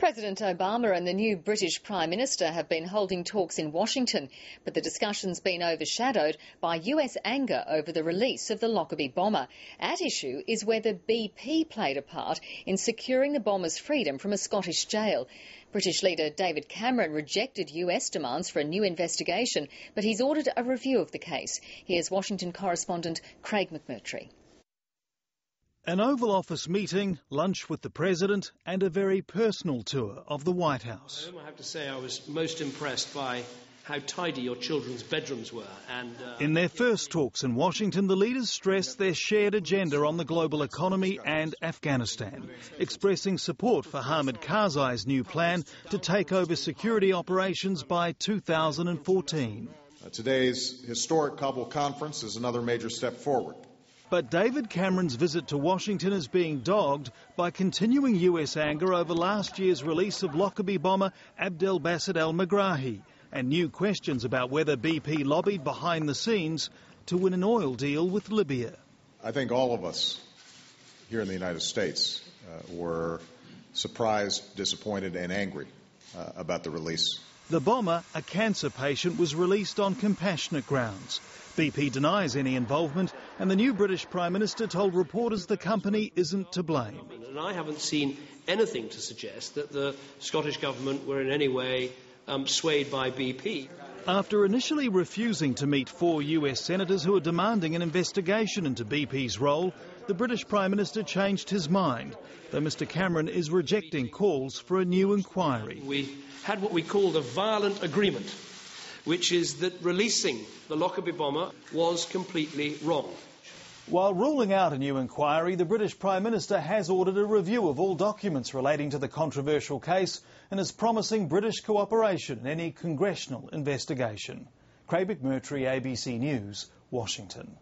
President Obama and the new British Prime Minister have been holding talks in Washington, but the discussion's been overshadowed by US anger over the release of the Lockerbie bomber. At issue is whether BP played a part in securing the bomber's freedom from a Scottish jail. British leader David Cameron rejected US demands for a new investigation, but he's ordered a review of the case. Here's Washington correspondent Craig McMurtry. An Oval Office meeting, lunch with the President and a very personal tour of the White House. I have to say I was most impressed by how tidy your children's bedrooms were. In their first talks in Washington, the leaders stressed their shared agenda on the global economy and Afghanistan, expressing support for Hamid Karzai's new plan to take over security operations by 2014. Today's historic Kabul conference is another major step forward. But David Cameron's visit to Washington is being dogged by continuing US anger over last year's release of Lockerbie bomber Abdel Basset al-Megrahi and new questions about whether BP lobbied behind the scenes to win an oil deal with Libya. I think all of us here in the United States were surprised, disappointed and angry about the release. The bomber, a cancer patient, was released on compassionate grounds. BP denies any involvement, and the new British Prime Minister told reporters the company isn't to blame. And I haven't seen anything to suggest that the Scottish Government were in any way swayed by BP. After initially refusing to meet 4 US senators who are demanding an investigation into BP's role, the British Prime Minister changed his mind, though Mr Cameron is rejecting calls for a new inquiry. We had what we called a violent agreement, which is that releasing the Lockerbie bomber was completely wrong. While ruling out a new inquiry, the British Prime Minister has ordered a review of all documents relating to the controversial case and is promising British cooperation in any congressional investigation. Craig McMurtry, ABC News, Washington.